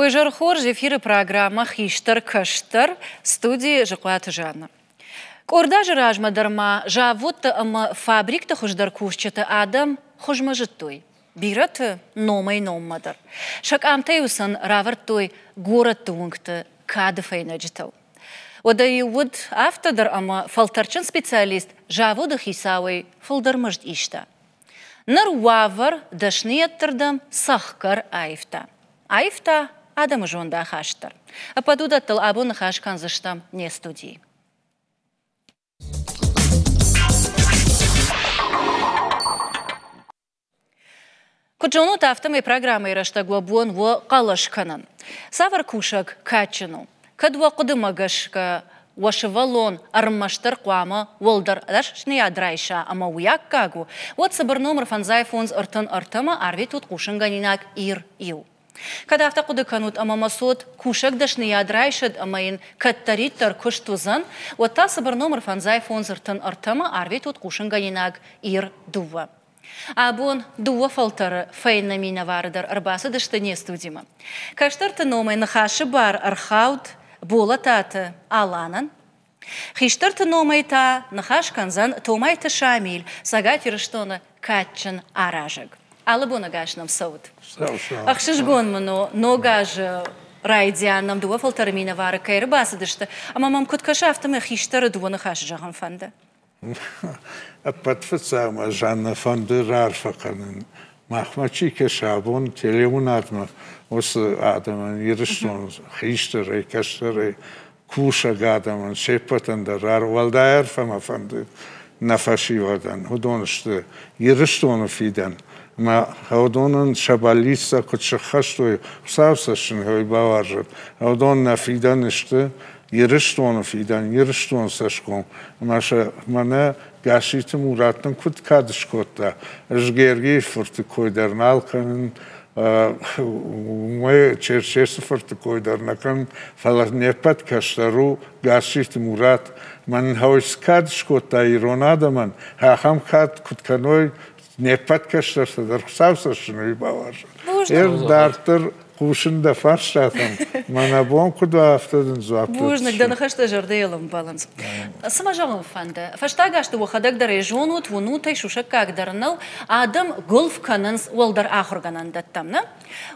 Кожар хор эфиры программа «Хиштар Каштар» студии Жакуата Жанна. Корда жиражма дарма жавотта ама фабрикта хождар кушчата адам хожмажиттой. Бират номай номмадар. Шак амтаюсан равартой город тунгта кадафайнаджитал. Одай уд автодар ама фалтарчан специалист жавода хисауай фалдармажд ишта. Нар вавар дашнияттердам сахкар айфта. Айфта адам жонда хаштар. А подудаттал абон хашкан заштам не студии. Куджону тафтамай программой раштагуабуан во калашканан. Савар кушак качину. Кадва кудымагашка вашевалон армаштар куама волдар дашшни адрайша ама уяк кагу. Вот сабар номер фанзай фонз артан артама арви тут кушанганинак ир ил. Когда автокуды канут амамасот кушак дашни адрайшад амаин каттариттар куштузан, вот та сабар номер фанзай фонз артан артама арви тут кушанганинак ир дува. Абон дуа фалтары фейна мина вардар арбасы дышты не студима. Каштарты номай нахаши бар архаут бола таты аланан. Хиштарты номай та нахаш канзан томай-та шамиль сагати рыштона катчын аражыг. Алыбу нагашнам сауд. Ахшишгон мано ногаж райдианам дуа фалтары мина вары кайры басы дышты. Амамам куткашафтамы хиштары дуа нахаши жағын фанды. Подфицама Жанна фон дер Арфаканен. Махмачи кешабон телефонатма ос адаман ирштон хиштере каштере куша гадаман шепатан дер Арвалдайр фама фон нафаши вадан. Худонште ирштон фиден. Ма худонан шабалиса кучхаштой савсашин хой баваржат. Худон нафиданште Ирштон фидан, ирштон сашком. Маша мана гашитым уратным кут кадышкотта. Жгерги фортикойдерналкан, мы черчесы фортикойдернакан, фаланепат каштару гашитым урат. Ман хауис кадышкотта иронадаман, хахам кад кутканой непат каштарса дархсавсашиной баваржа. Дартер Кушин да фарштатам. Манабон куда автоден зуаптат. Бужник да нахашта жардейлом баланс. Сама жалом фанда. Фаштага что вахадак да режонут вунутай шушак как дарнал адам голф кананс уалдар ахорганан даттам на.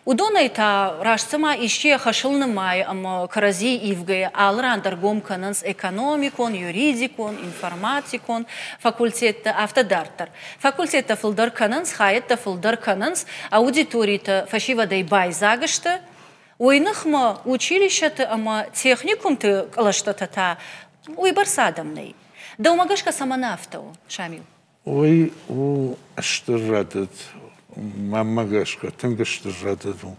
Удонай та рашсама ищи хашылны май ама карази ивгай алран даргом кананс экономикон, юридикон, информатикон, факультетта автодартар. Факультетта фылдар кананс, хаетта фылдар кананс, аудиторита фашива дай байзагаш ойнахма училищата ама техникум ты калаштата уйбарсадамный. Да умагашка саманафтау, Шамил. Ой, у штыррадыд, мамагашка, тынгыштыррадыду.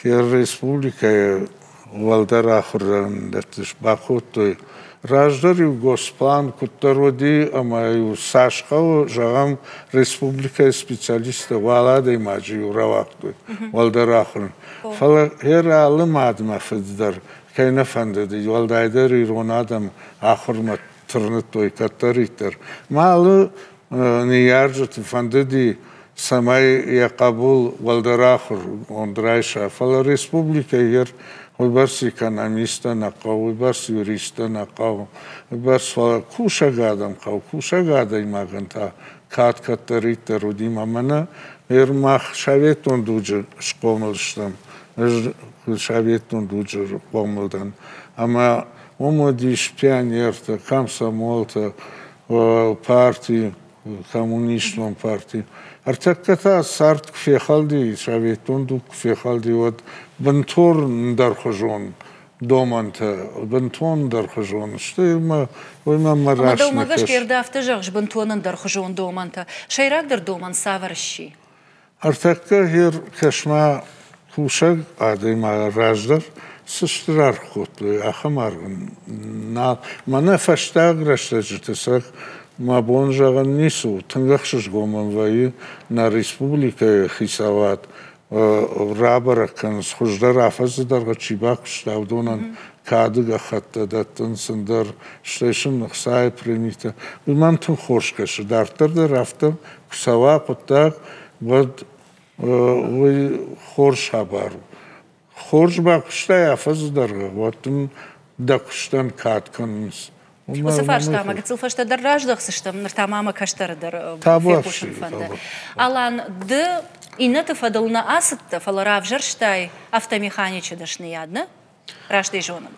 Хер республика валдара ахуран датыш бахотой. Раждари госплан куттароди амаю сашкау жагам республика специалиста валада имаджи уравакту валдарахрын. Фала хера алым адым афиддар кайна фандады валдайдар иронадам ахурмат тырнытой каттариттер. Малы нияржат фандады самай якабул валдарахр ондрайша. Фала республика ер Выборс экономиста накал, выборс юриста накал, выборс куша гадам кал, куша гада имаганта кат-каттарита рудима мана ермах шаветон дуджи шкомылштам, шаветон дуджи шкомылдан. Ама омодиш пионерта, комсомолта, партии, коммунистном партии. Артаката сарт кфехалди, шаветон дук кфехалди вот бентон дархожон доманта, бентон дархожон. Что има мараш на каш. Мадам керда автожах бентонан дархожон доманта. Шайрак дар доман саварши. Артакта хер кашма кушаг адима раздар сестрар хотли ахамарган. На мана фаштаг раштажитесак Мабон жаган нису, тынгахшыш гоман ваи на республика хисават рабаракан схуждар афазыдарга чибак штавдонан кадыга хатта даттын сындар штайшын сай примита. Улман тын хошкашы дартырды рафтым кусава куттак вот хорш хабару. خورج باقشتای افز درگه واتم دکشتن کات کنس وسفارشتا ما قلت سوفشتا در راج دخسشتم نرتمام كشتر در تابوشي الان د إنت فضلنا أسد فلراف جرشتاي автомеханичи дашниядна раште жонам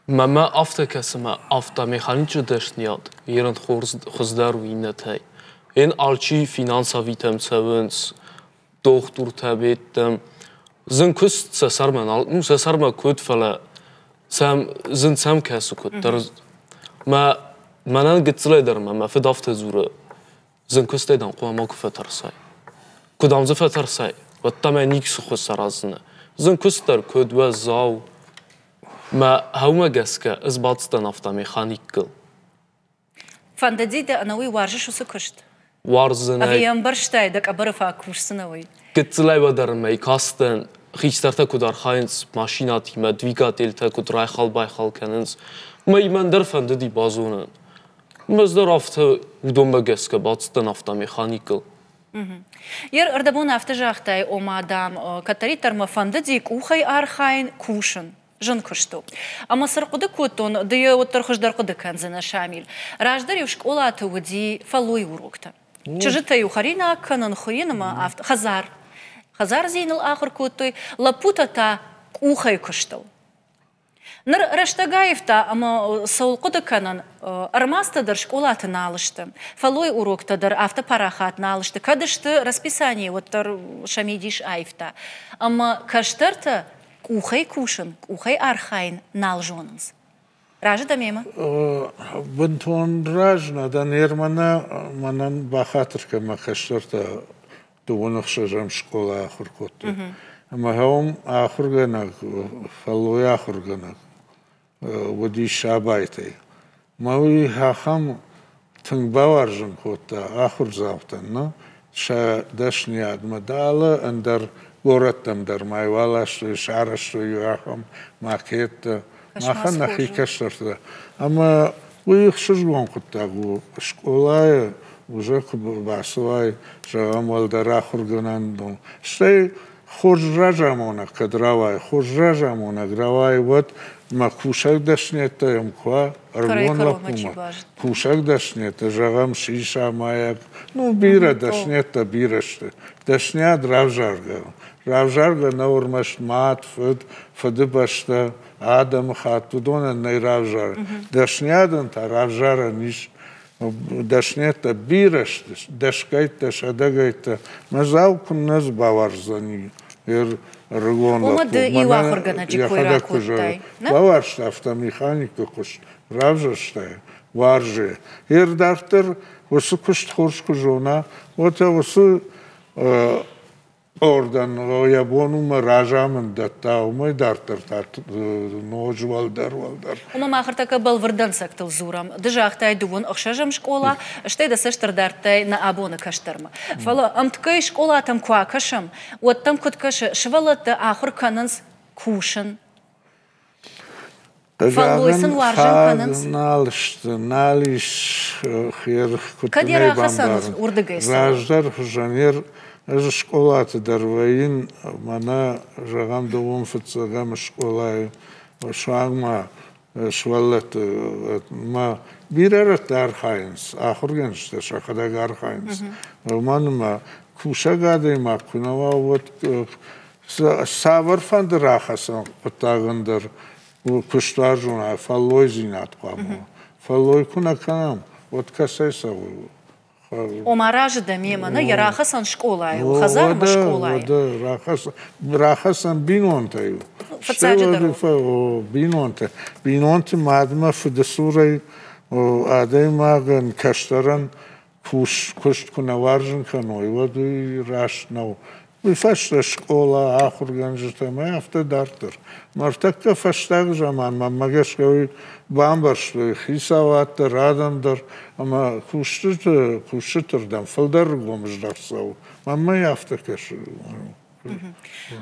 مما автокасма автомеханичи дашнияд еранд خزدار و اینتای این آلچی فینانساویتم سوونس دکتر تابیتم زن کست سرمن آل سرما کد فلا زن سام کاسو کد در ما منان گتزلی درم ما في دافت زوره زن کست ایدان قوام آکو فترسای کدام ز فترسای و تمام خود سرازنه زن کست در کد و زاو ما هوما جسكا إزباطستان автомеханикل. فاندديد أنا وي وارجش وسكشت. وارزناي. أفيام برشتاي دك أبرفا كورسناوي. كتلاي بدر ماي كاستن خيشترتا كودار خاينس ماشيناتي ما دويغاتيلتا كود راي خال باي خال كننس ما يمن در فانددي بازونن. مزدر أفتا ودوم جسكا باطستان автомеханикل. ير أردبون أفتجاختاي أو مادام كتري ترم فاندديك وخي أرخاين كوشن. جن كشتو، أما سرقة كوتون دي وترخش درقة كنزنا شامل. راجدر يوشك أولاد ودي فلوي وروكتا. شجتة يخرينا كنن خوين ما أفت خزار زين الآخر كوتوي لابوتا تا كوخي كشتو. نر رشتاقايفتا أما سولقة كنن أرماستا درشك أولاد نالشتا. فلوي وروكتا در أفتا باراخات نالشتا. كدشت расписание وتر شميديش آيفتا. أما كشترتا كوخي كوشن كوخي أرخاين نالجونز راجع دميمة بنتون راجنا دانير منن بخاطر كما خشرت دون خشجم شكولا آخر كوت أما هم آخر جنك فلوي آخر جنك ودي شابايتي ما هو هخم تنباورجن كوت آخر زابطن شا دشني عدم داله اندر ورتم در ماي والاش شعرش ياهم ماكيت ما خلنا خي كشرت اما ويخشجون قطاغو شكولاي وجاك باسواي جام والدرا خرجنان شي خرج رجمونا كدراواي خرج رجمونا دراواي وات ما كوشك دشنيت يوم كوا ارغون لكم كوشك دشنيت جام شيشا مايك نو بيرا دشنيت بيرشت دشنيت رافجارغا نور مش مات فد باشتا آدم خاطو دون ني رافجار دشنيت انت رافجار نيش دشنيت بيرشت دشكايت شدغايت مزاو كنز باورزاني رغون ومد يواخر جناجي كويرا كوتاي باورش автомеханика куш равжаштай варже дартер وسو кушт хоршку жона вот وسو ордан ябонум ражамын датта умай дартер тат ножвал дарвалдар وما آخرتك بالوردن سكتل زورم دجاختاي دون أخشجم شكولا اشتي دسشتر دارتاي نأبونا كشترما فلا أمتكاي شكولا تم كواكشم وتم كد كش شولت آخر كننس كوشن فلويسن وارجن كننس نالش خير كديرا خسن وردقيس راجدر خجانير از شکولات در وین منا جام دوم فتزگم شکولای و شاغما شولت ما بیررت در خاینس آخر گنجت شخدا گار خاینس و من ما کوشگاده ما کنوا و ساور فند راخسان پتاگندر و کشتارجونا فلوی زینات قامو فلوی کنه کنم و تکسای سو وما راجد ميمنا يراخصن شكولاي وخزار ما شكولاي راخصن بينونتاي بينونت مادما في دسوري وآداي ماغن كشترن كشت كنا وارجن كانوا يودي راشنو ويفشت شكولا آخر جنجتا ما يفتا دارتر مرتكا فشتاق زمان ما مگش كوي بامبرشتوي خيساوات رادن در اما كوشتر دم فلدر گومش دارساو ما يفتا كش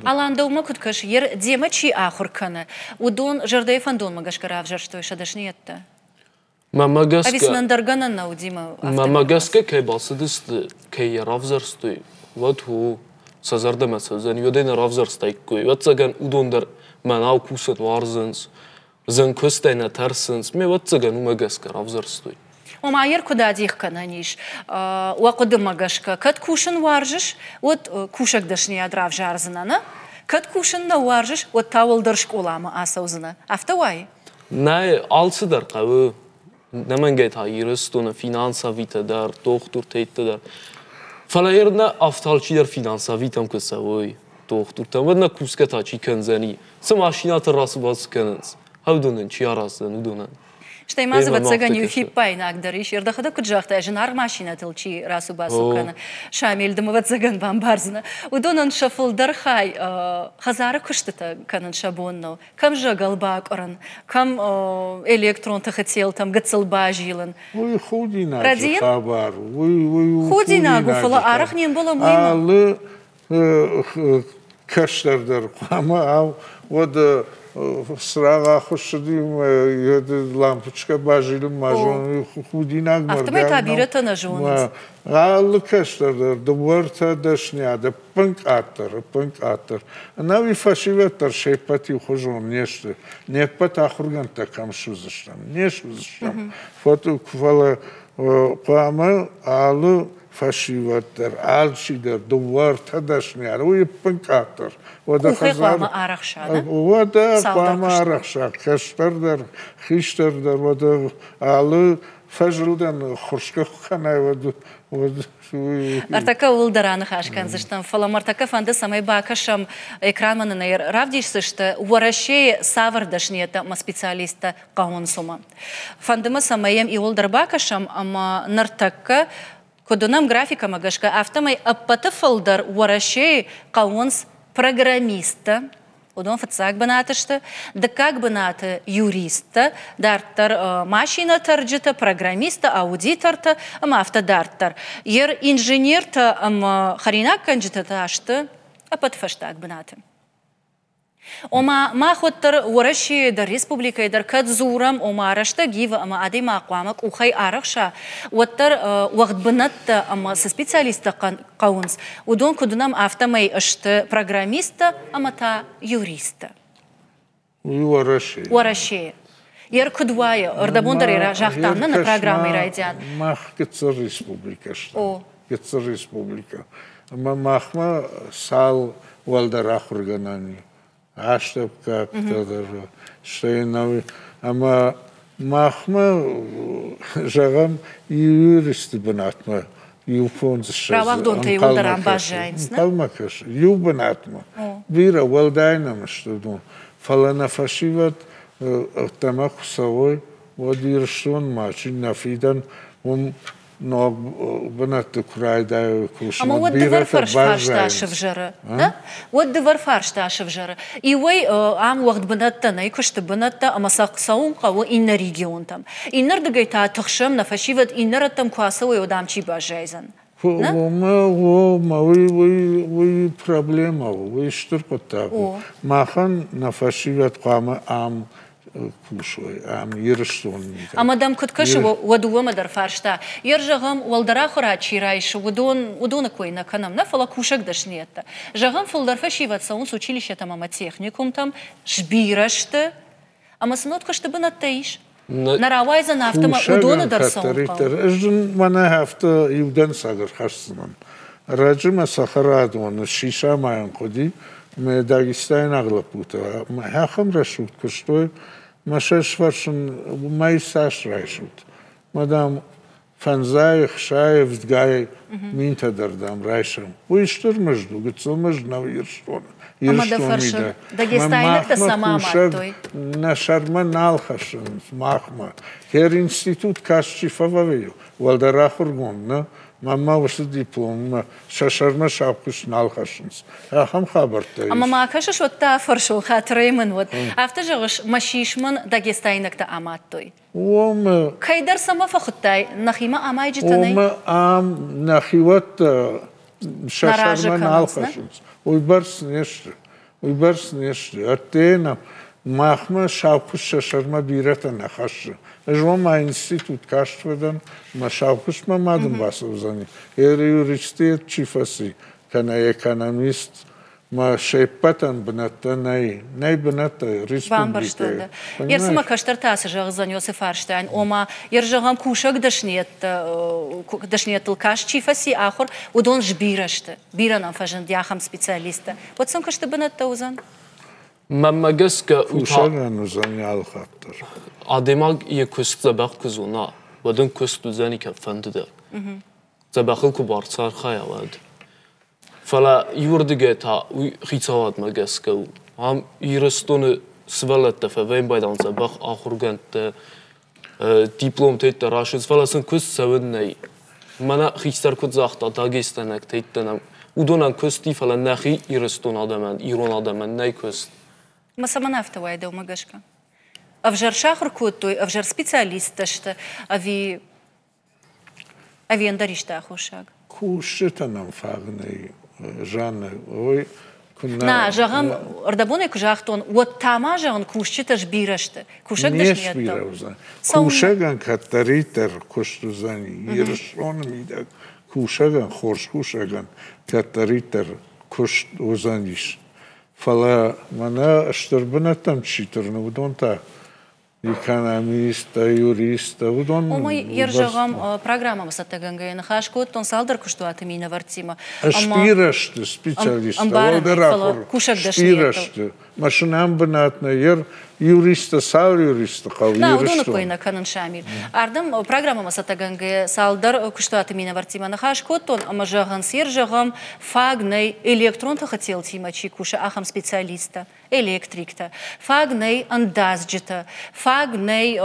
الان دوما كنت كش ير ديما چي آخر كنا ودون جرداي فندون مگش كراف جرشتوي شدشنيتا ما مگس أبيسن درجنا نو ديما ما مگس كي باسدست كي يراف زرستوي وات هو سازارده مثلا زنی ودین رافزر استایک کوی وات زگن اودون در manau kusat warzens zan kustena tarsens me wat zagan umagaskar avzarstui وما يركو داديخ كنانيش وقدم مغشكا كد كوشن وارجش ود كوشك دشني ادراف جارزنا كد كوشن وارجش ود تاول درشك улама асаузна автовай най алсыдар кабы намангайт хайрыстуна финансавита дар доктор тейтта фалаерна авталчидар финансавитам кысавой доктортам вадна куска тачи канзани са машината расубас кананс хавдунан чиарасдан удунан Что и мазывать цаганью хиппай нагдариш, ерда хада куджахта, женар машина тылчи расу басу кана, шамиль дымывать цаган бамбарзна. Удонан шафл дархай, хазара куштата канан шабонно, кам жагал бакоран, кам электрон тахател там гацалба жилан. Ой, худина хабар, худина гуфала арах не было мимо. Алы каштардар, ама вот срага хушдим лампочка бажили мажон худинаг мар автомат табирата на жонс ал каштар дворта дашняда пунктатор нави фашиватор шепати хожон неште не пата хурган такам шузыштам не шузыштам фото квала пама ал фашиватор алчидер дворта дашняда уй пунктатор وده قام آرخشاده وده قام آرخشاد کشتر در خیشتر در وده آلو فجلدن خورشک خانه وده ارتكا ولدران خاش كان زشتن فلا مرتكا فند سماي باكشم اكران من نير равдиш сышты вораше савардашнета ма специалиста каун сума фандыма самаем и ولдер бакашам ама нартакка кодунам графика магашка автомай аппата фолдер вораше каунс программиста, удон фацак банатышты, да как банаты юриста, дартар машина тарджита, программиста, аудиторта, автодарттар. Ер инженерта харинак канджита ташты, подфаштак банаты. Ома махоттар ورشي در республика در كد زورم ома арашта гива ама ади мақуамак ухай арахша وتر وقت بنت ама со специалиста قاونس удон кудунам автомай ашты программиста ама та юриста ورشي Ер кудвая ордабондар жахтанна на программе райдян мах кецер республика что кецер республика махма сал валдарах органани Аштаб как-то даже, что и новый. Ама махма жагам и юристы банатма, и уфонцы шаз. Прававдон ты его дарам бажайнс, да? Палмакаш, ю банатма. Вира валдайнама, что думаю. Фалана фашиват, тамак савой, вот ирштон мачин нафидан, но бнат крайда куш. Ама вот девар фаршта шевжара, да? Вот девар фаршта шевжара. И вы ам вахт бнатта на икушт бнатта ама саун каво инна регион там. Иннар дагайта тахшам на фашиват иннар там квасовой одамчи бажайзан. вы проблема, вы что так? Махан на фашиват кама ам кушой, ам ирштон. А мадам Куткашева wadума дар фаршта. Ержагам валдара хурачи райш удона койна канам на фала кушак дашнета. Жагам фалдар фашиват саун с училища там ама техникум там жбирашта. Ама санотка што бна таиш. На равайза на автома удона дар саун. Жн мана хафта юдан сагар хашсынан. Раджима сахарадон шиша маян коди. Мы Дагестан аглапута. Мы хахам рашут куштой. Машеш варшин май саш рашут. Мадам фанзай хшаев гай минта дардам рашам. Вы что между гцомаж на ирштон. Ирштон. Дагестан сама матой. На шарман алхашин махма. Хер институт кашчи фававею. Валдарахургон, на Мама ваше диплом, шашарма шапкуш налхашинс. Ахам хабартай. Ама макашаш вот та фаршо хатреймен вот. Автожагаш машишман Дагестайнакта аматтой. Ом. Кайдар сама фахтай нахима амай житанай. Ом ам нахиват шашарма налхашинс. Уйбарс неште. Артена махма шапкуш шашарма бирата нахаш. Жома институт каштвадан, машавкуш мамадам басовзани. Юристиет чифаси, кана экономист, ما шейпатан бната най бната республика. Вам барштонда. Ерсама каштартасы жағызан Йосиф Арштайн, ома ержағам кушак дашниятыл каш чифаси ахор, удон жбирашты. Биранам фажан дяхам специалиста. Вот сон кашты бната узан? Маммагеска кушаган узан ялхаттар. Адемаг ие көст забақ кызуна, вадын көст узани кафандыда. Забақыл кубарцар хаявад. فلا يوردقت ها خيطات مجسكو هم يرستون سوالت فوين بايدان سباق آخر جنت دبلوم تيت راشز فلا سن كوست سويني منا خيستر كود زاخت داغستانك تيتنام ودونان كوستي فلا نخي يرستون آدمان إيران آدمان ناي كوست ما سمعنا في توايده ومجشكا أفجر شاخر كوتوي أفجر سبيциалист تشت أفي أندريش تأخوشاق كوشتنام فاغني Жанна, ой, на жағам ардабоне кужахтон вот тама жағын кушчиташ бирашты. Кушак дашниятта. Не бираузан. Кушаган катаритер куштузани. Ершон мидак. Кушаган хорш кушаган катаритер куштузаниш. Фала мана штурбанатам читерну удонта. Экономиста, юриста, удон. Омой ержагам программа сатаганга на хашкот, он салдар куштуаты мина вартима. Шпирашты специалиста. Амбаран, кушак дашниятта. Машинам банатна ер юриста, сал юриста кал. На удону койна канан шамир. Ардам программа сатаганга салдар куштуаты мина вартима на хашкот, он амажаган сержагам фагней электрон хотел тима чикуша ахам специалиста. Электрикта, фагней андазджита, фагней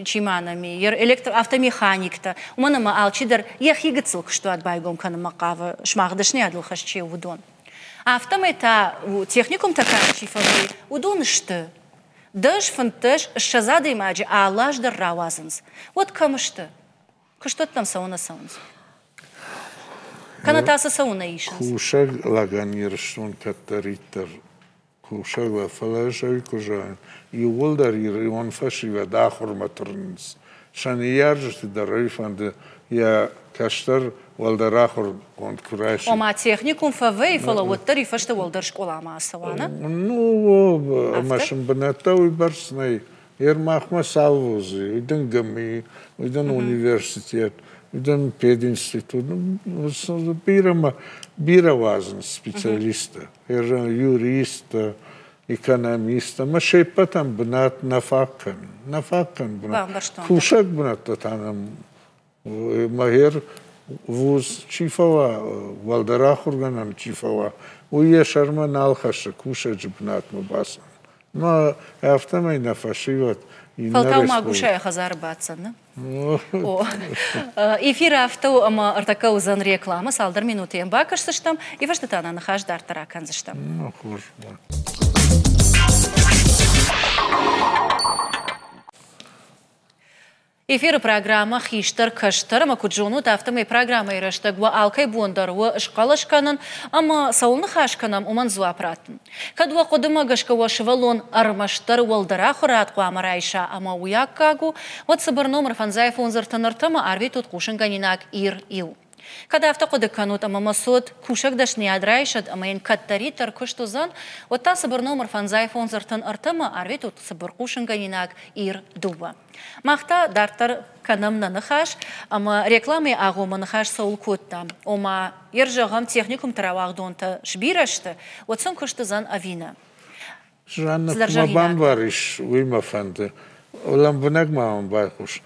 чиманами, автомеханикта. У меня ма алчидер яхигацил, что от байгом кана макава шмахдашни адл хашче удон. Автомета техникум такая чифовый удон что? Даш фантаж шазады маджи алаш дар равазанс. Вот кому что? Что там сауна саунс? Канатаса сауна ишанс. Кушаг лаганирштун катаритер. كوشك وفلاشة كوجان يقول داري يوان فشي وداخل مترنس شان يارجت داريف عند يا كشتر والدر آخر كنت كراش. وما تكنيكم فوي فلا وتري فشت والدر شكولا مع سوانا. نو ماشن بناتوي برسني يرماخ سالوزي يدن جمي يدن университет يدن пединститут бира важен специалиста юриста экономиста машей потом бнат нафакан бнат кушак бнат татанам махер вуз чифова валдара хурганам чифова уе шарма налхаша кушач бнат мубасан но автомай нафашиват فالكاو ما قوشاي خزار باتسن. Эфир авто ама артакау зан реклама салдар минутен бакаш сыштам и ваштатана нахаш дар таракан зыштам. Эфир программа «Хиштар Каштар» макуджуну тафтамай программа ирыштагва алкай бондару шкалашканан, ама саулны хашканам уман зуапратын. Кадва кодыма гашкава шевалон армаштар уалдара хуратку амарайша, ама уяккагу, вот сабар номер фанзайф унзартанартама арви тут кушанганинак ир-ил. Когда автоходы канут амамасот кушак дашни адрайшад амаин каттаритар куштузан, вот та сабар номер фанзайф унзартан артама арви тут сабар кушанганинак ир-дуба. Махта дартар канамна нахаш, ама рекламы агома нахаш саулкотта, ома ержагам техникум таравагдонта шбирашты, вот сон куштузан авина. Жанна кумабан бариш уимафанды, ламбунак маман байкуш.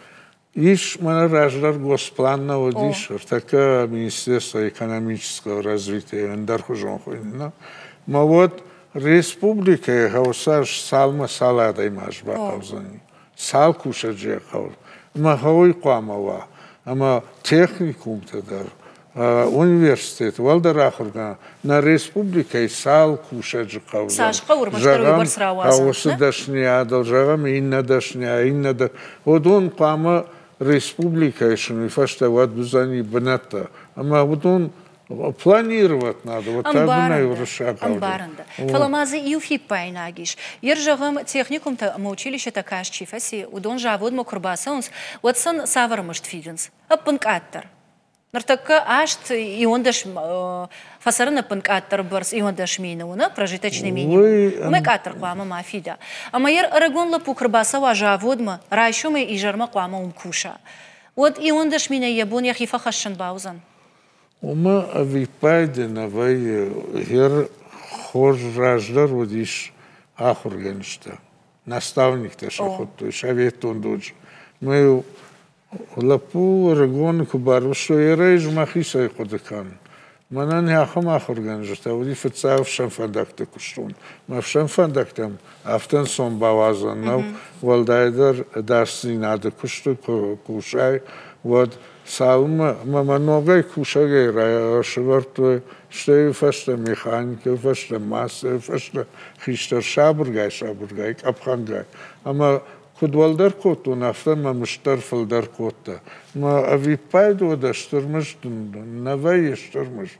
Иш мана раждар госпланна водиш, така Министерство экономического развития Андархужон хуйна. Ма вот республика хаусаш салма салада имаш бакавзани. Сал кушаджи хаур. Ма хауй қамава. Ама техникум тадар. Университет валдарахурга на республика и сал кушаджи хаур. Сашка урмаштару барсравазан. Аусы дашния дал жагам инна дашния инна да. Одон қама республика еще не фаштават бузани бната. Ама одон планировать надо. Вот так на Еврошаг. Амбаранда. Фаламазы юфи пайнагиш. Ержагам техникум-то училище такая чифаси. Удон жавод мокрбасаунс. Вот сан савар мышт фигенс. Аппанкаттар. Нартакка ашт иондаш фасарына пынкаттар барс иондаш минуна прожиточный минимум. Мы каттар квама мафида. А майер арагон лапу крбаса важаводма райшуме и жарма квама умкуша. Вот иондаш мина ябун яхи фахашан баузан. Ума авипайдена вай хер хор раждар водиш ахургеншта. Наставник теша хотто шаветон дож. Мы лапу регон кубару что ерейж махиса ходекан. Манан яхам ахургеншта. Води фцав шамфандакта куштун. Ма шамфандактам афтан сон бавазан. Нав валдайдар дарси нада кушту кушай. Вот салма маманогай кушагай рая шварту что фашта механика фашта масса фашта хиштар шабургай капхангай ама кудвалдар коту нафта мамштар фалдар кота ма авипайду да штурмаш навай штурмаш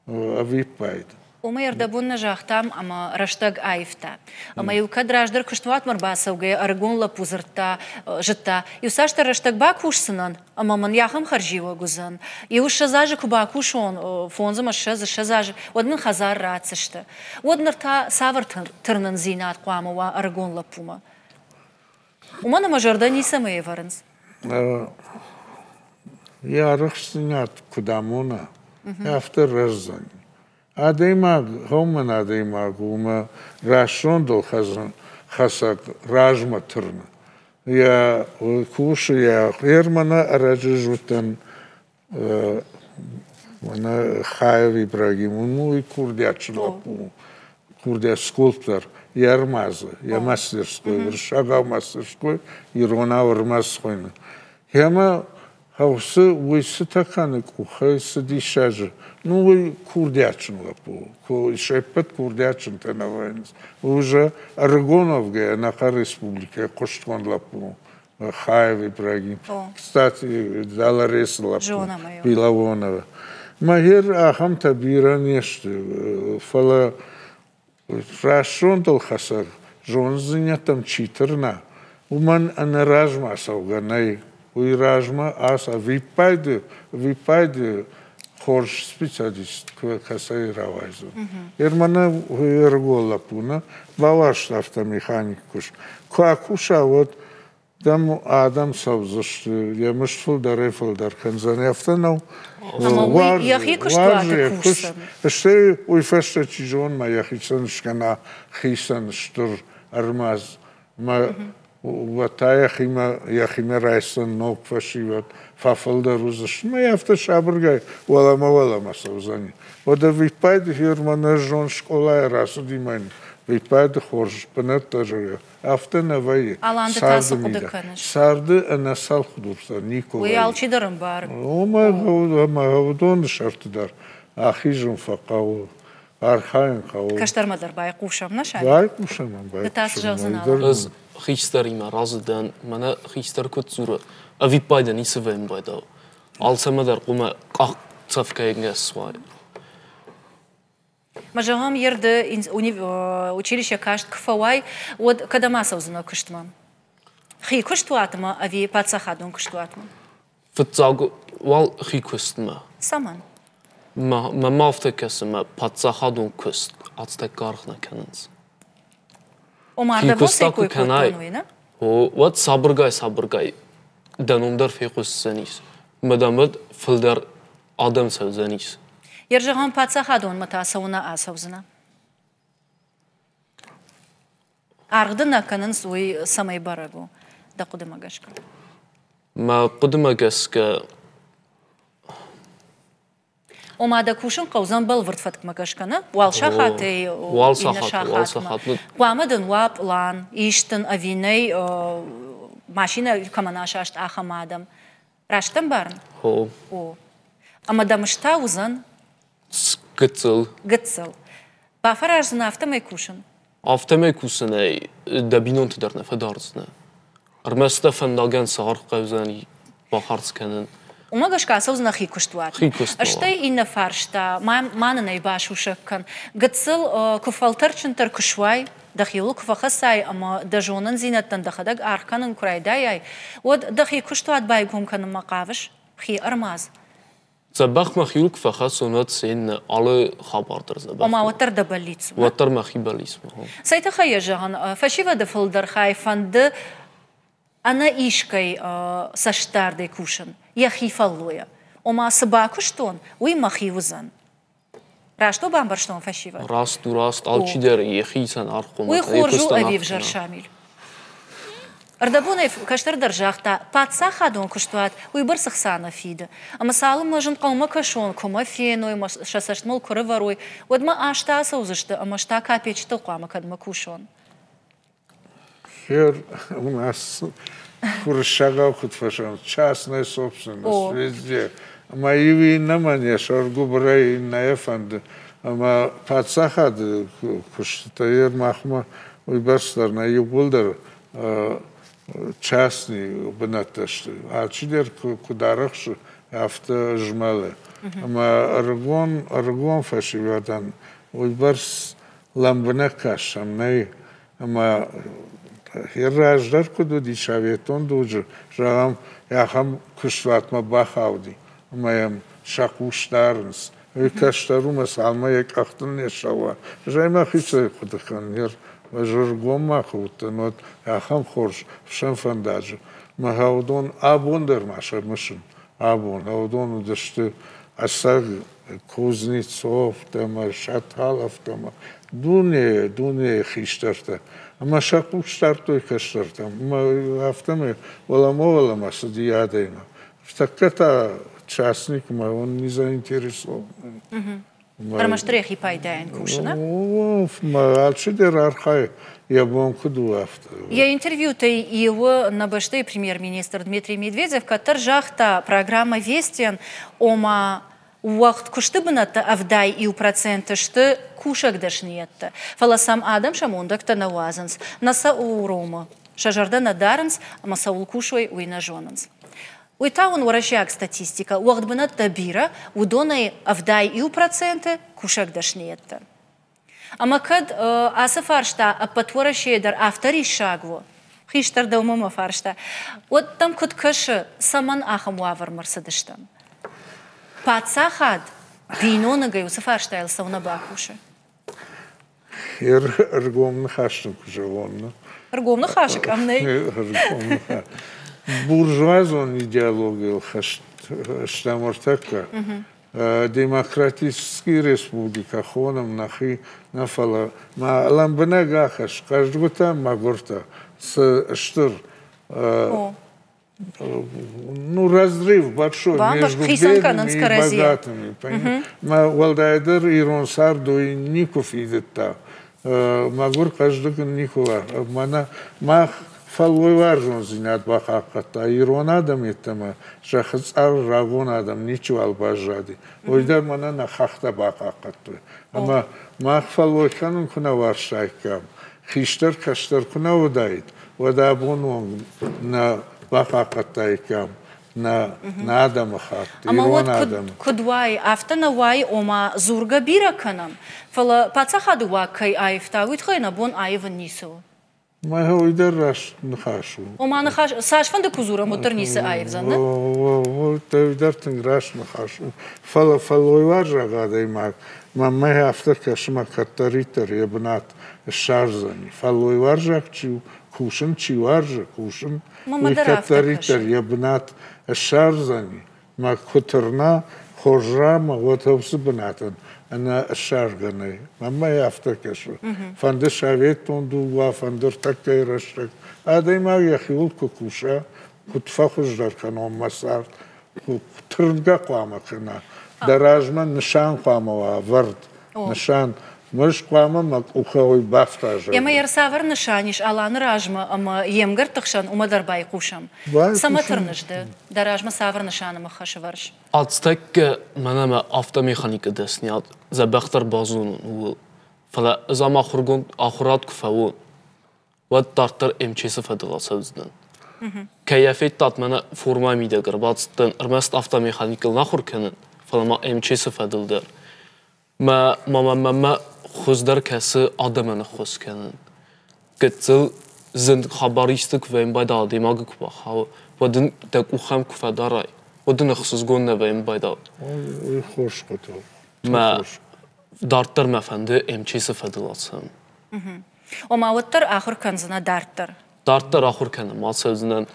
авипайд Умайер дабун нажахтам, ама раштаг айфта. Ама юка драждар куштват марбасаугай, аргон лапузырта, жыта. Юсашта раштаг бакушсынан, ама ман яхам харжива гузан. Юш шазажи кубакушон, фонзама шазажи. Одмин хазар рацишта. Однарта савар тырнан зинат куамава аргон лапума. Умана мажорда нисамые варенс. Я рахснят кудамуна. Автор раззань. Адеймаг, хоман адеймаг, ума рашондол хасак ражма турна. Я кушу я хермана раджижутан мана Хаев Ибрагим, ну и курдячна, курдя скульптор, ярмаза, я мастерской, шагал мастерской, ирона вармасхойна. Яма хаусы уйсы таканы кухай садишажа. Ну, вы курдячен лапу, шепет курдячен тенавайнс. Уже Аргоновга, наха республика, коштван лапу, Хаев Ибрагим. Кстати, дала рес лапу, Пилавонова. Магер ахам табира нешты, фала рашондал хасар, жонзыня там читерна. Уман анаражма сауганай, уй ражма аса випайды, Хорш специалист, касай равайзу. Ермана ергола пуна, баваш автомеханик куш. Куша вот дам адам савзуш, я мышфул дарефулдар канзане автонау. Ама яхи куштваты кушсан. Что уйфашта чижон ма яхисан шкана хисан штур армаз. Ма ватая яхима райсан ног фашиват. Фафалда рузаш, ну я автошабргай, валама савзани. Вода випайд фирмана жон школа расу димайн. Випайд хорж панат тажаря. Автонавай. Аланды тасу кудыканыш. Сарды анасал худурса Николай. Уй алчидарым бар. Ома гавдон шартыдар. Ахижун факау. Архайн кау. Каштармадар бай кушам нашай. Бай кушам бай. Тас жазын ал. Аз хичтар има разыдан, мана хичтар кот зура. Авипайдан исывен байда. Алсамадар кума как цавкаенгас свай. Мажагам ерде училище кашт кфавай, вот когда масовзна кыштма. Хи кыштуатма, ави пацахадун кыштуатма. Фтзаг вал хи кыстма. Саман. Ma maftekesime patsahadun kust atstekarhna kenens. Omarda você coi cortonuina? O what sabırgay danumdar fiqussanis. Madamat filder adam sevzanis. Yerjagam patsahadun matasavuna asavzna. Argdına kenens uy samay barago da qudimagashka. Ma qudimagaska Омада кушин қаузан бал выртфатк магашкана, уалшахаты, инашахатма. Куамадан вап лан, иштын авиней машина каманашашт ахамадам. Раштан барн? О. Амадамышта узан? Гыцыл. Гыцыл. Бафаражзын автомай кушин? Автомай кушин ай дабинон тидарна фадарзна. Армаста фандаган сағар қаузани бахарцканын. Умагашка саузна хикуштуат. Аштай инна фаршта, мананай башушаккан. Гыцыл куфалтарчынтар кушвай, дахилу куфахасай, ама дажонан зинаттан дахадаг арканын курайдай. Вот дахи куштуат байгумканын мақавыш, хи армаз. زبخ مخيلك فخصونات سين على خبر زبخ وما وتر دبليتس وتر مخي بليس سيتخيل جهان فشيفا دفلدر خايفند أنا إيشكي سشتار دي كوشن يخي فلويا وما سباكشتون وي مخي وزن راشتو بامبرشتون فشيفا راست алчи дер يخي سن أرقم وي خورجو أبي فجر شامل أردبونيف كشتر درجاختا باتسا خادون كشتوات ويبرسخ سانا فيد أما سالم مجن قوما كشون كوما فينو شاسشت مول كرفروي ودما أشتا سوزشت أما شتا كابيچتو قوما كدما كوشون Хер у нас шагал хоть фашан, частная собственность везде. Мои вина мне шаргубрей на эфанд, ама пацахад куштаер махма уйбарстар на юбулдер частный бнаташ. А чидер кударахш авто жмале. Ама аргон фашивадан уйбарс ламбнакаш амнай ама Хирраждар куду дишаветон дуджу, жагам яхам куштватма бахавди, маям шакуштарнс, викаштарумас алма якахтан нешава, жайма хице кудакан ер, важургом махут, нот яхам хорш шанфандаджу, махаудон абондер маша мышин, абон, аудон удашты асаг Кузнецов, тама Шаталов, тама дуне хиштарта. Ама шакуштартой каштарта. Ма автоме воламовала масадиядайна. Так частник, он не заинтересован. Армаштрехи пайдаен кушана? Ма алчидер архай. Я бом куду авто. Я интервью-то его на баште премьер-министр Дмитрий Медведев, который жахта программа Вестен ома وقت کشته بنات افدای ایو پرسنت شته کوشک داشنیت فلسام آدم شموندک تنوازنس نسا اوروما شجرده ندارنس اما سوول کوشوی وینا جوننس ويتاون ورشاك статистика وقت بنات تبيرة ودوني افدای ایو پرسنت کوشک داشنیت اما کد آسفارشتا اپتورشی در افتری شاگو خیشتر دومم فارشتا و تم کد کش سامان آخم وافر مرسدشتم Паца хад, вино на гаю сафарштайл сауна бакуша. Ргом хашник живон. Ргом хашик, амней. Буржуазон идеология штамортака. Демократический республика хоном нахи нафала. Ма ламбна гахаш, каждого там магорта с штыр. Ну, разрыв большой между бедными и богатыми. Валдайдер и Ронсарду и Ников идет там. Магур каждый Никова. Мах фалой важен зинят бахаката. Ирон адам это шахацар рагон адам ничего албажади. Ойдар мана на хахта бахаката. Ама мах фалой канун куна варшайкам. Хиштар каштар куна удает. Водабон на бахакатайкам. На Адам хат. Ама вот кудвай автана вай ома зурга бираканам. Фала пацахаду вакай айфта витхайна бон айван нису. Ма ойдар раш нахашу. Ома нахаш сашфанда кузура моторниса айвзана. О, ойдар тинграш нахашу. Фала ойвар жагадай мак. Ма афта кашма катаритер ебнат шарзани. Фала ойвар жакчу кушин чиваржа кушин. Катаритер ебнат الشارزني ما كترنا خرجنا وتوصل بناتن أنا الشارجني ما يفتكش فند شاويتون دوا فندر تكير الشك هذا ما يخيل كوكوشا كنت فخر در كانوا مسار كترنجا قامة كنا دراجنا نشان قامة ورد نشان مش قامة ما أخوي بافتاج. يا ما يرسافر نشانيش على راجمة أما يمجر تخشان وما درباي قوشم. سمترنش ده دراجمة سافر نشان ما خشورش. أتذكر من ما أفتا ميخانيك دسنيات زبختر بازون و فلا إذا ما خرجون آخرات كفاون ودارتر إمشيس فدغا سوزدن. كيفية تاتمنا فورما ميدا قرباتستن أرمست أفتا ميخانيك الناخر كنن فلا ما إمشيس فدلدر. ما خوزدار کسی آدمان خوز کنن. کتل زند خبریست که ویم باید آدیماگ کباه و دن تکوخم کفدارای ودن خصوص گون نبایم باید خوش کتو ما دارتر مفنده امچیس فدلاتسم و ما وتر آخر کنزنا دارتر آخر کنم ما سوزنن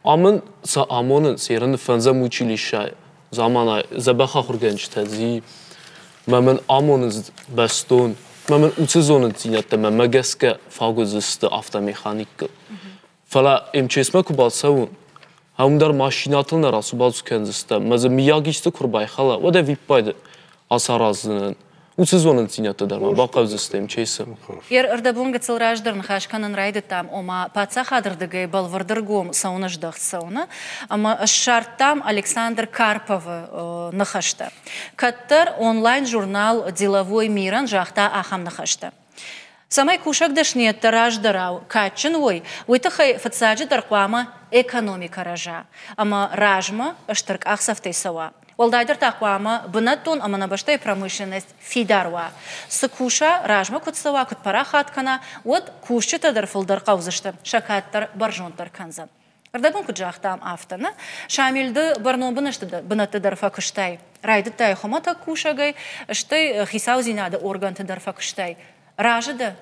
آمن سا آمونن سیرن فنزه موچیلی شای زمانه زبخ آخر گنج تزی من آمونن بستون من اوتزونن زینت من مگسک فاگوزست آفتا مکانیک فلا امچیس ما کبالسون هم در ماشیناتون راسو بالسو کنزسته مزه میاگیست کربای خلا و ده ویپ باید آسارازن اوتزونن زینت در ما باقی زسته امچیسم اردبون گتسل راج در نخاش کنن راید تام اما پاتسا خادر دگای بالوردر گوم سونش دخت سونا اما شرطام Александр Карпов нахашта каттар онлайн журнал деловой миран жахта ахам нахашта самай кушак дашнет раж дарау качен ой уйтахай фатсаджи дарқвама экономика ража ама ражма аштарк ахсафтай сава Валдайдер тақвама бынаттон аманабаштай промышленность фидарва. Сыкуша ражма кутсава кутпара хаткана вот кушчета дар фылдар қаузышты шакаттар баржонтар канзан. Ардабын куджахтам автана шамилды барнобын ыштыды бынатты дар факыштай. Райды тай хомата кушагайыштай хисау зинады органты дар факыштай. Ражыды.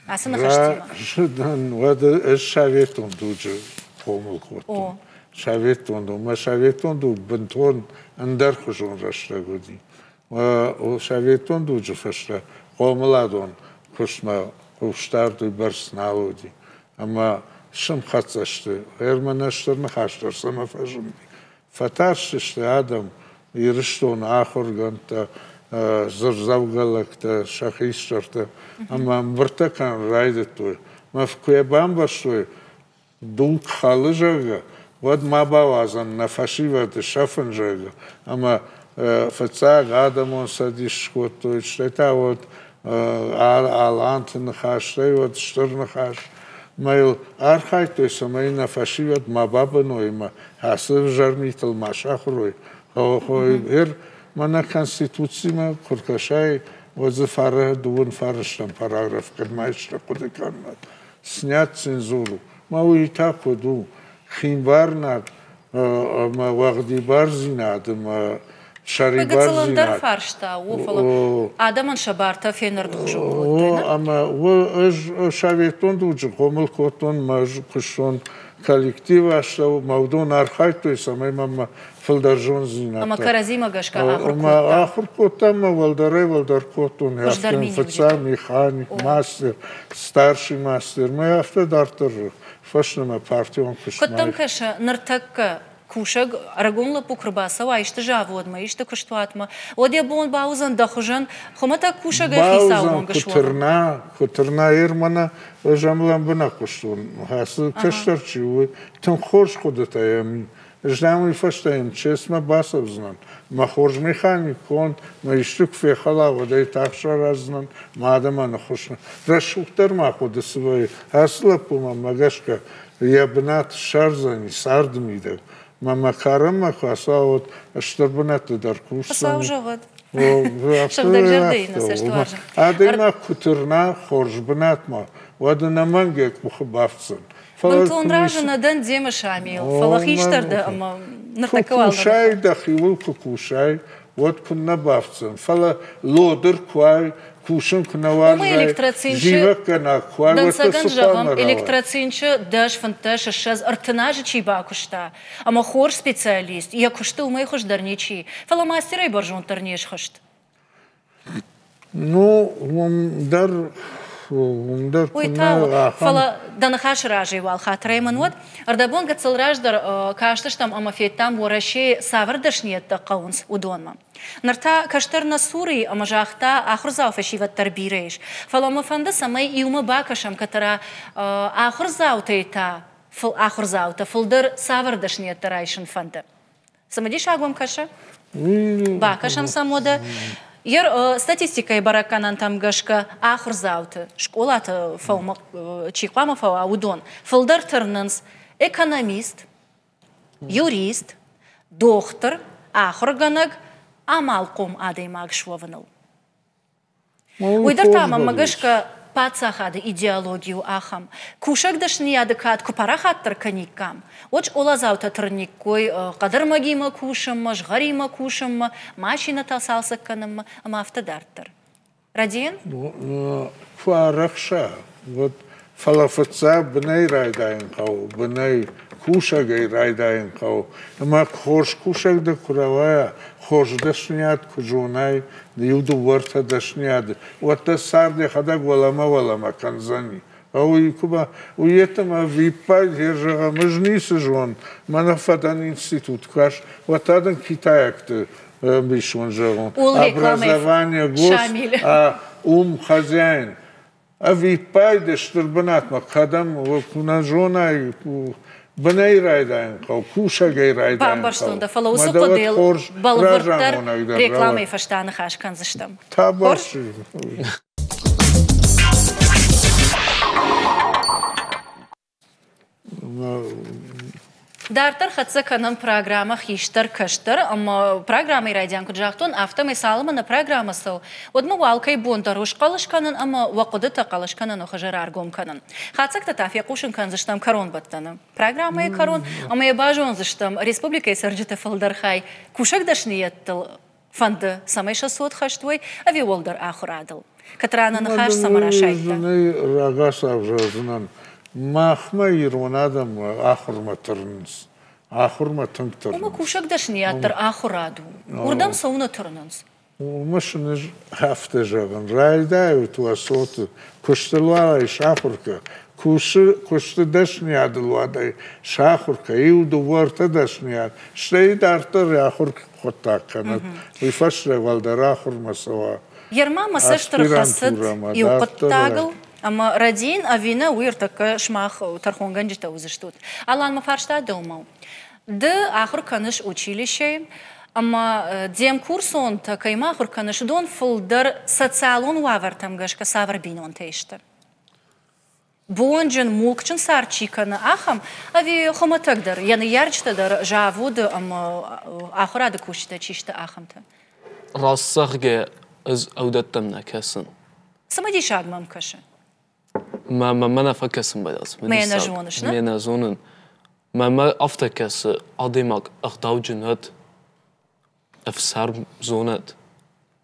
Асын хаштима. Ражыдан вады шаветон дуджы помыл квотон. شاویتوندو ما شاویتوندو بنتون اندر خوشون رشته گودی و شاویتوندو جفشته قوملادون خوشما خوشتردوی برسنالودی اما شم خطشته هرمنشتر نخاشتر سما فجمدی فتارشته آدم یرشتون آخر گنتا زرزاوگلکتا شخیشترتا اما برتکان رایدتوی ما فکوی بامبشتوی دوک خالجاگا Вот мабавазан на фашивате шафенжега, ама фацаг адамон садиш вот то это вот алант нахаштай вот штор нахаш майл архай то есть май на фашиват мабабно има хасыр жармитл машахрой хой мана конституция куркашай вот за фара дун фарштам параграф кадмайшта кудеканнат снят цензуру мауи так ду خیمبارنات ما وقتی برزینات ما شری برزینات. فرشته و فلان آدمان شبارت فینر دوچو بود. اما و شاویتون دوچو کامل کتون ماج کشون کالکتیو است و مودون آرخایت تویس اما فلدرجون زینات. اما کرازی مگاش که آخر کتام ولدر کتون هستن فسا میخانیک ماستر ستارشی ماستر ما هفته دارتر فشنما پارتیون کشمای. کدام کش نرتک کушак арагонла покрбасава иште жаводма иште куштватма одя бон баузан дахужан хомата кушага хисаун гашва кутерна ермана жамлан бна куштун хасы каштарчи у тем хош ходата ями ждам и фаштаем честно басов знан ма хорж механик он ма иштук фехала вода и такша разнан мадама на хошна рашуктер ма ходы свой асла пума магашка ябнат шарзани сардмида Мама карама хаса вот штабнат дар курс. Хаса уже вот. Шабдаг жардейна сештваржа. Адема кутерна хоржбнат ма. Вадна манге кухбавцен. Бантон ражна дан дема шамил. Фалахиштарда ама нартакавал. Кушай дахивул кушай. Вот кунна бавцен. Фала лодер квай кушен кнавар. Живак на квай. Дан саган жагам электроцинче даш фанташ шаз артнажи чиба кушта. Ама хор специалист. Я кушта умей хош дарничи. Фала мастерай баржон тарнеш хошт. Ну, дар Уйта, фала данахаш ражи вал хатрай манват. Ардабон гацел раждар кашташтам амафеттам вораши савардашниет тақаунс удонма. Нарта каштарна сури амажахта ахрзау фашиват тарбиреш. Фала мафанда самай иума бакашам катара ахрзау тейта фал ахрзау та фалдар савардашниет тарайшин фанда. Самадиш агвам каша? Бакашам самода. Ер статистикой бараканан там гашка ахрзауты школата фаума чиквама фау аудон фалдар тернанс экономист юрист доктор ахрганаг амалком адаймаг швавнал. Уйдар там магашка пацахады идеологию ахам. Кушак дашния декат купарахаттар каникам. Оч олазаута турниккой кадыр магима кушамма, жгарима кушамма, машина тасалсак канамма, ама автодартар. Радиен? Фарахша. Вот фалафатса бней райдаин кау, бней кушагай райдаин кау. Ама хош кушак да куравая, хош дашният кужунай, юду варта дашният. Вот та сарде хадак валама канзани. А у Якуба, у этого випа держава мажнисы жон, манафадан институт каш, вот один Китаяк-то бишон жон. Образование гос, а хозяин. А випа дештурбанат макадам, куна жона бней райдаин кау, кушагай райдаин кау. Бамбарстунда фалоусу кодил, балвартар рекламой фаштаны хаш канзыштам. Табаши. Дартар хатса канан программа хиштар каштар, ама программа ирайдян куджахтун автомай салама на программа сау. Одма валкай бунтар уш калыш канан, ама вакудыта калыш канан ухажар аргом канан. Хатсак татаф якушин кан заштам карон баттана. Программа и карон, ама я бажон заштам республика и сарджита фалдархай. Кушак дашнияттыл фанды самай 600 хаштвой, а виолдар ахурадыл. Катрана нахаш самарашайтта. Рагасав жазынан. Махма ирванадам ахурма турнс. Ахурма тунктурнс. Ома кушак дашнияттыр ахураду. Урдам сауна турнс. Машина хафта жаган. Райдаю туасоту. Куштылвала и шахурка. Кушты дашниядылвадай шахурка. Иуду варта дашнияд. Штейд артыр ахурка хотакканат. Вифашре валдар ахурма сава. Ерма масаштыр хасыд иуқыттагыл. Ама радин авина уиртака шмах тархонган жита узыштут. Алан мафаршта домау. Ды ахур каныш училище, ама дем курсон такайма ахур каныш дон фулдар социалон вавартам гашка саварбинон тейштар. Бонжен мулкчен сарчикана ахам, ави хоматагдар, яны ярчтадар жавуды ама ахурады кушта чишта ахамта. Рассахге از اودتم نکسن. سمدی شاگمام کشه. ما نفکسم بیاس. می نجوانش نه؟ می نجوانن. ما افتکس آدمک اخداو جنات افسر زونت.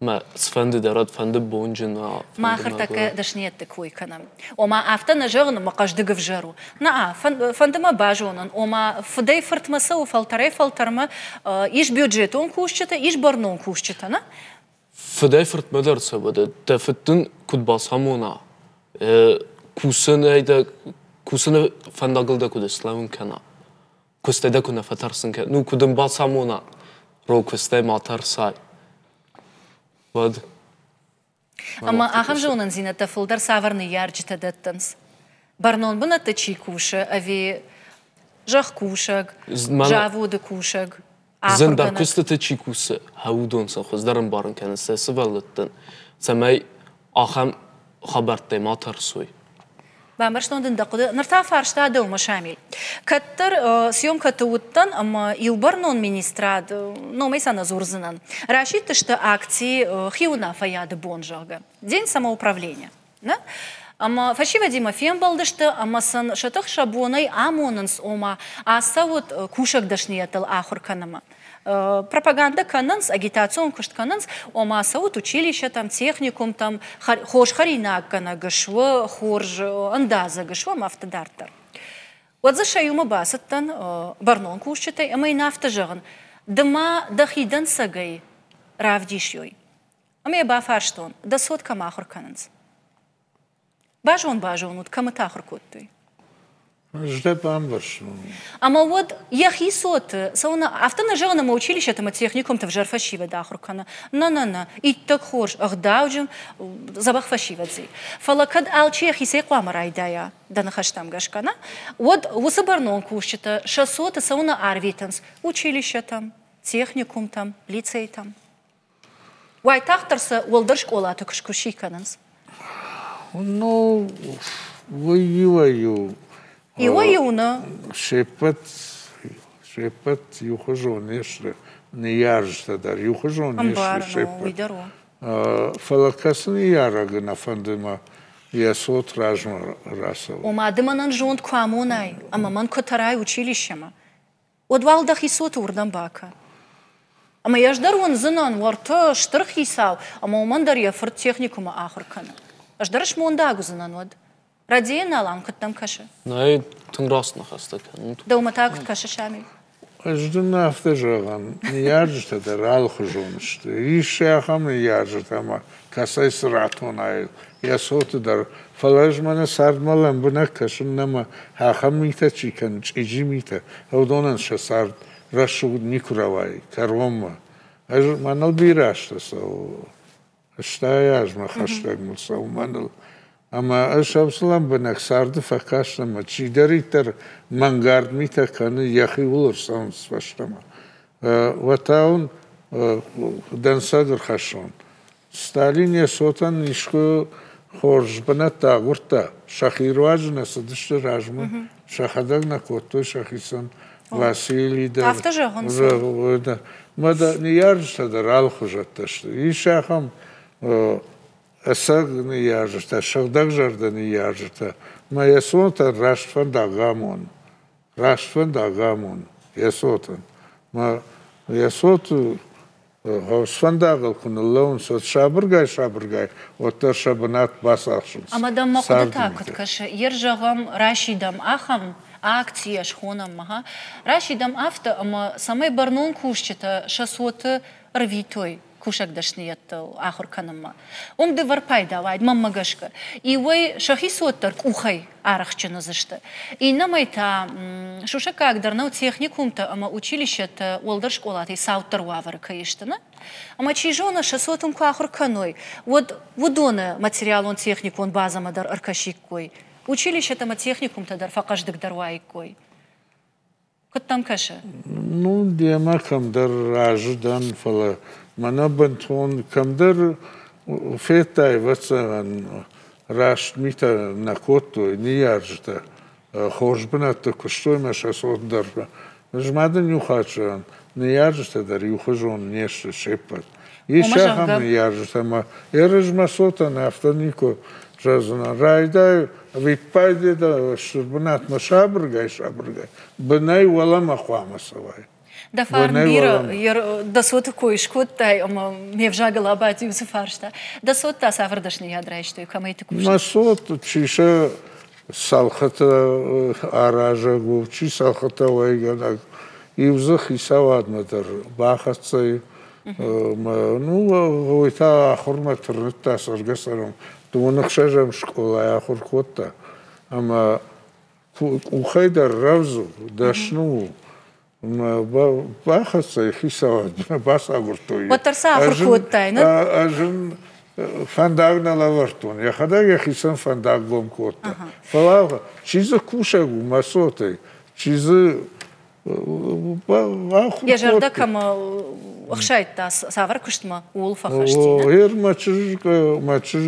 ما سفند درات فند بونجنا. ما آخر تک دشنیت تکوی کنم. و ما افته نجارن ما قش دگف جرو. نه فند ما باجونن. و ما فدای فرت مسا و فلتر ما ایش بودجتون کوشته ایش برنون کوشته نه؟ فدای فرت مدرسه بوده. تفتن کد باس همونا. کوسن ایده کوسن فندقل دا کد اسلام کنه. کوسته دا کنه فترسن کنه. نو کدم باس همونا. رو کوسته ماتر سای. Vad? Ama aham jonan zina ta fuldar savarni yarjita dattans. Barnon buna ta chi kusha, avi jah kushag, javud kushag. Zenda kusta ta chi kusa, haudon sa khuzdaran baran kan sa svallattan. Samay aham khabartay matar soy. بامرشتون دقيقة نرتاح فرشته دوما شامل كتر سيوم كتوتن أما يوبرنون منستراد نو مثلا زورزنن راشيد تشتا أكتي خيونا فياد بونجاغا دين самоуправления نه أما فشي ديما فيم بالدشتا أما سن شتخ شابوني آموننس أما أساوت كوشك دشنيتل آخر كنما пропаганда кананс, агитацион кушт кананс, ома саут училище там, техникум там, хош харинак кана гашва, хорж андаза гашва мафтадартар. Вот за шаюма басаттан барнон кушчатай, ама и нафтажаган. Дама дахидан сагай равдишьёй. Ама я бафарштон, да сот камахур кананс. Бажон ут каматахур куттой. Ждет амбарш. Ама вот яхи сот, сауна автона жена ма училище там техникум там жар фашива дахуркана. На. И так хорш, даужим забах фашива зи. Фалакад алчи яхи се қуамар айдая, да нахаштам гашкана. Вот усабарнон кушчета, 600 сауна арвитанс, училище там, техникум там, лицей там. Вай тахтарса уолдар школа такшкуши кананс. Ну, вою. Иуна. Шепот, юхожу, нешре, не яржта дар, юхожу, нешре, шепот. Фалакас не ярага на фандема ясот ражма расова. Умадыманан жонт куамонай, амаман котарай училищема. Одвалдах и сот урдан бака. Ама яждар он зынан варта штырх исау, ама умандар яфырт техникума ахыркана. Аждарыш мондагу зынан вад. Радиен алам кыттам каша. Най тыңрасно хастакан. Да уматагу каша шами. Аждын афта жаған, нияржта да ралхы жонышты. Ишахам нияржта, ама касай сратон айыл. Ясоты дар фалажмана сардмалан бұна кашын нама хахам мита чикан, чижи мита. Аудонан ша сард рашуд никуравай, карвамма. Аж манал бирашта сау. Аштай ажма хаштаг мусау манал. Ама ашавсалам бұнак сарды факашнама. Чидаритар мангард мита каны яхи улыр саунс фаштама. Ватаун дансадыр хашон. Сталин ясотан нишко хорж бана тагурта. Шахирважна садышты ражма. Шахадаг на коттой шахисан Василий да. Афта жагын. Мада нияржта да ралху жатташты. Ишахам асаг нияржта, шагдаг жарда нияржта. Ма ясота раштфан дагамон. Раштфан дагамон. Ясотан. Ма ясоту Хосфандагал кунуллаун сот шабыргай, оттар шабынат басашын. Амадам мақуды такыт кашы, ер жағам Рашидам ахам акция шхонам маха. Рашидам афта, ама самай барнон кушчета шасоты рвитой. Кушак дашниятты ахур канамма. Омды варпай давайд, мамма гашка. И вой шахисоттар ухай арахчына зашты. И намайта шушака агдарнау техникумта, ама училищета олдар школаты сауттар вавар каиштына. Ама чижона шасотум ахур каной. Вот водона материал он технику он базама дар аркашик кой. Училищета ма техникумта дар факаждык дарвай кой. Кот там каша? Ну, демакам дар аждан фала. Мана бантон камдар фетай вацан рашт мита на коту нияржта хожбната куштой маша сотдар жмада нюхачан нияржта дар юхажон нешта шепат ишахам нияржта ма ережма сота на автонико жазна райда випайде да шурбнат машабргай бнай вала махвама савай. Да фармбира, да сот коишкот тай, ама мевжагала абати усуфаршта. Да сот та сафардашни ядрайштой, камайты кушта. Масот чиша салхата аража гу, чи салхата вайганак. И взах и савадмадар бахатцай. Ну, войта ахурма трнта саргасарам. Туманахшажам школа ахуркотта. Ама ухайдар равзу, дашну. Бахаса хисавад басагуртой. Ватарса афуркоттай, на? Ажын фандагна лавартон. Я хадаг я хисан фандаглом котта. Фалава чизы кушагу масотай. Чизы ахуркоттай. Я жарда кама ахшайтта савар куштма ул фахаштина. Ер мачыжг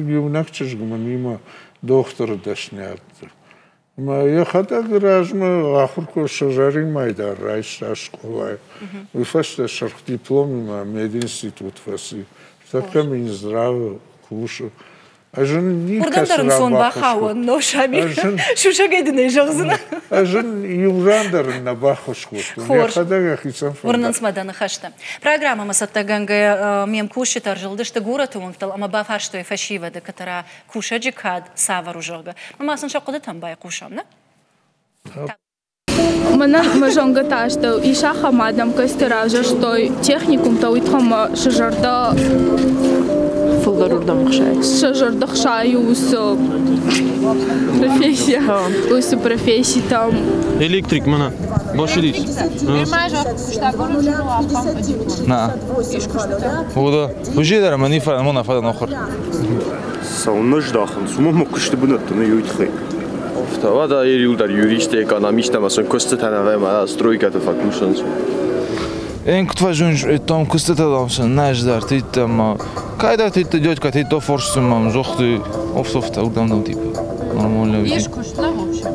юнак чыжгма нима доктор дашнятыр. Я хадаг ражма ахурко шажари майдар райшта школа. Вифашта шарх диплом мединститут фаси. Така Минздрав кушу. Ажын ни Урдандарым сон бахауын, но шами шушагайдыны жағзына. Ажын юрандарын на бахушку. Я хадаг ахисан фанда. Урнансмаданы хашта. Программа масаттаганга мем кушетар жылдышты гораты оңтал, ама бафаштой фашивады, катара кушаджикад савару жога. Мамасын шақуды там бай кушам, на? Манан мажонга ташта иша хамадам кастыража, что техникум-то уйтхама шажарда шажарда хшаю усу профессия. Усу профессии там. Электрик мана. Boş değil. نعم. وده وجي دار ماني فعلا ما نفعل آخر. سونج داخل. سوما مكشت بنت نيوت خي. افتوا دا يريول دار يوريست экономиста مثلا كوست تنوع ما سترويكا تفكرشنز. إن كنت فاجون توم كوست تدامسن نجدار تيتم كايدا تيت ديوت كتيت تو فورس مام زوختي أوفسوفت أقدام دم تيب. نورمال. Есть кушла вообще.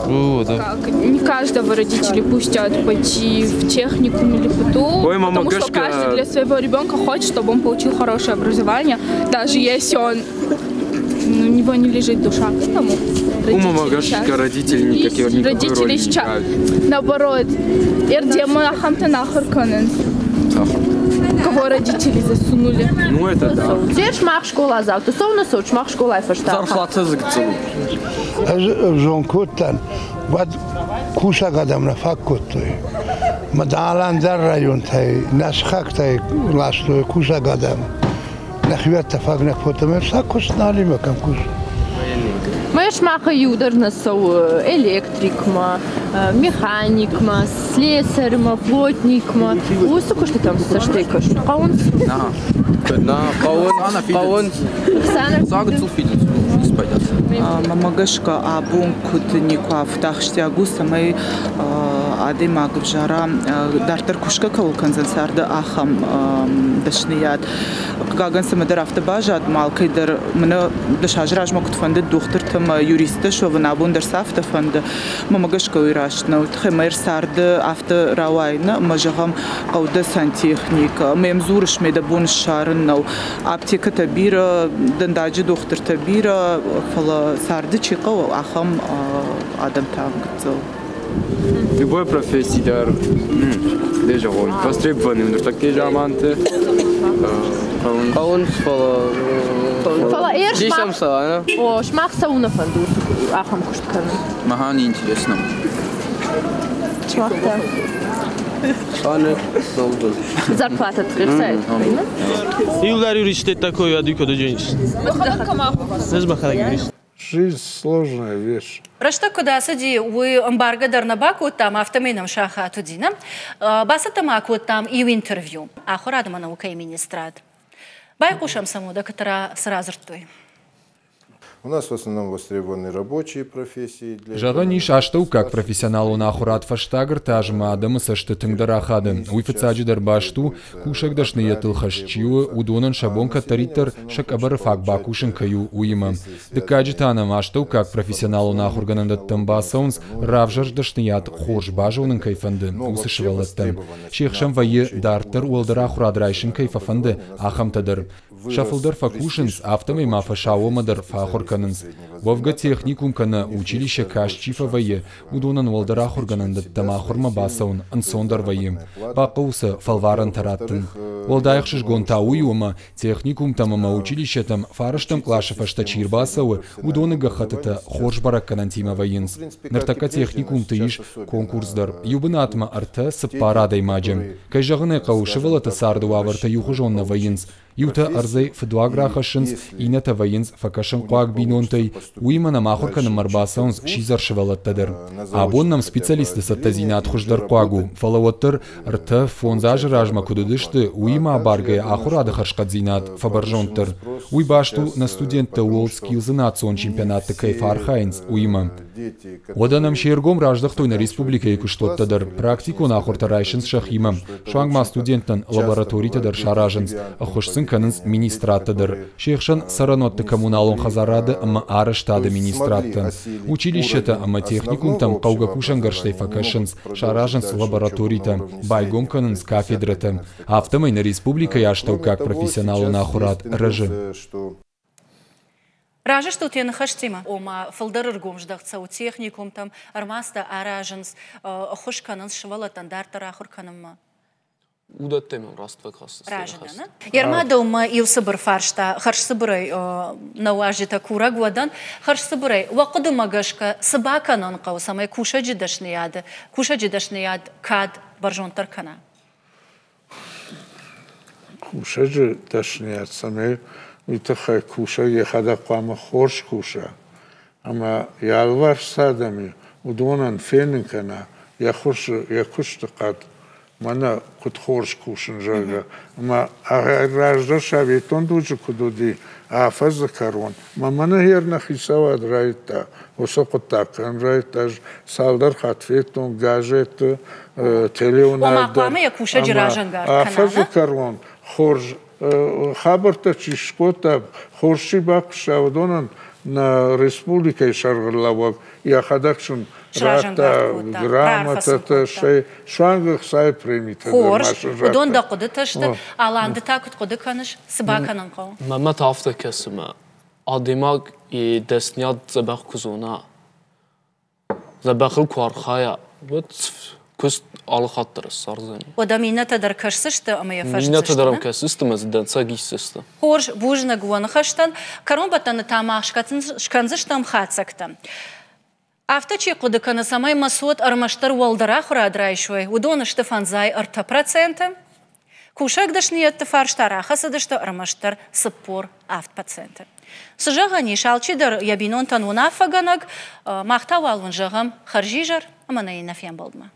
Не каждого родители пустят пойти в техникум или ПТУ, потому что каждый для своего ребенка хочет, чтобы он получил хорошее образование, даже если он, у него не лежит душа к этому. Родители никакие родители сейчас, наоборот, кого родители засунули. Ну это да. Здесь мах школа завтра, совно соч мах школа фашта. Зарплата загцелу. Жонкоттан, бад куша гадам на факкоттой. Мадалан дар район тай, наш хак тай лашло куша гадам. Нахвят тафагнах потом сакос налимакам куш. Маш маха юдарна сау электрикма, механикма, слесарма, плотникма. Усу что там соштекаш? Каун? На каун. Загцел фидус. Мамагашка абун кутниква втахштягу самай адема гжара дартар кушка калканзансарда ахам дашният каган самадар автобажат малкайдар мна дашажраж мокут фанды доктор там юриста шовна бундер сафта фанды мамагашка уйрашна утхемер сарды авто равайна мажагам кауда сантехник мемзурш меда бун шарнау аптека табира дандаджи доктор табира фала сарды чиқау ахам адам тангцо. Любой профессии дар déjà востребованы в такие жаманты. Каун фала эршмах. О, шмах сауна фанду ахам кушткан. Махани интересно. Чмахта. Зарплата тридцать. Юлдар юристет такой, я дико доджинс. Жизнь сложная вещь. Рашта куда сади вы эмбарго дарнабаку там автомейном шаха тудина. Басата маку там и в интервью. А хорадма наука и министрат. Байкушам самуда, которая сразу ртой. У нас в основном востребованы рабочие профессии. Жағаниш аштау как профессионал он ахурат фаштагр тажма адамы сашты тыңдарахады. Уйфицаджидар башту кушак дашны етыл хашчиу удонан шабонка таритар шак абары фак бакушын каю уйма. Декаджитанам аштау как профессионал он ахургананда тамбасаунс равжар дашны ят хош бажаунын кайфанды усышывалатты. Шехшам вайы дартар уалдар ахурад райшын кайфафанды ахамтадыр. Шафлдар факушинс автомой мафашауамадар фахурканынс. Вовга техникум кана училище кашчифавае удонан уалдарах урганандат тамахурма басаун ансондар вае. Бақауса фалваран тараттын. Уалдайхшиш гонтауюма техникум тамама училище там фараштам клашафашта чирбасауы удоны гахатата хоршбарак канантима ваенс. Нартака техникум тыиш конкурсдар. Юбынатма арта саппарадай маджем. Кайжағыны қаушывалата сарду аварта юхужонна ваенс. Юта арзай федуаграхашинс инета ваенс факашын қуак бинонтай уймана махуркана марбасаунс шизаршывалаттадыр. Абоннам специалисты саттазина атхуждар қуагу. Фалаваттыр рта фонзажы ражма кудудышты уйма абаргая ахурады харшқадзинат фабаржонтыр. Уйбашту на студентта World Skills национ чемпионатты кайфархайнс уйма. Оданам шергом раждахтой на республика екуштоттадыр. Практику нахуртарайшинс шахима. Шуангма студенттан лабораторитадар шаражинс. Ахушсын канынс министраттадыр. Шехшан саранотты коммуналон хазарады ама араштады министратты. Училищета ама техникум там қаугакушан гарштайфакашинс шаражинс лабораторита. Байгом канынс кафедрата. Автомай на республика яштау как профессионалу нахурат рыжи. Ража что ты нахаштима? Ома фалдары гомждахца у техникум там армаста аражинс хошканынс швалатан дартара хурканымма. Удаттем раствак хас. Ража да? Ярмада ума илсыбыр фаршта харшсыбырай наважита кура гуадан харшсыбырай вақыды магашка сыбаканан қау самай куша жидашнияд кад баржонтар кана. Куша жидашнияд самай ويتخي كوشا يخدا قام خورش كوشا أما يالوار سادمي ودونا فين كنا يخش تقاد مانا كنت خورش كوشن جاga أما راجدا شابيتون دوجي كدودي آفز كارون ما مانا هيرنا خيساواد رايتا وسقطا كان رايتا سالدر خاتفيتون غاجت تليونا وما قام يكوشا جراجن غار آفز كارون خورج خبرتا چیشکوتا خورشی باقشا و دونن на республикой шаргырлавак, я ходакшим ракта грамота, шей шангах сай примита. Хорш, удон да куды ташты, аланды такут куды каныш, сыбаканын кау. Мамат афта кесима, адимаг и деснят забах кузуна. Забахыл квархая, вот كست على خاطر الصارزاني. وده مينتا در كرسشت أما يفرش. مينتا درم كسيستم از دن ساقي سيستم. هورش بوجنا جوان خشتن كرون بتن تاماش شكنزشتم خاتسكتم. أفتشي قد كان سماي مسود أرمشتر والدرا خرا درايشوي ودون اشتفان زاي أرتا %. كوشك دشنية تفارش ترا خسدشت أرمشتر سبور أفت %. سجاغني شالشي در يبينون تنونا فغنق محتوى الونجهم خرجيجر أما نينا فيان بلدما.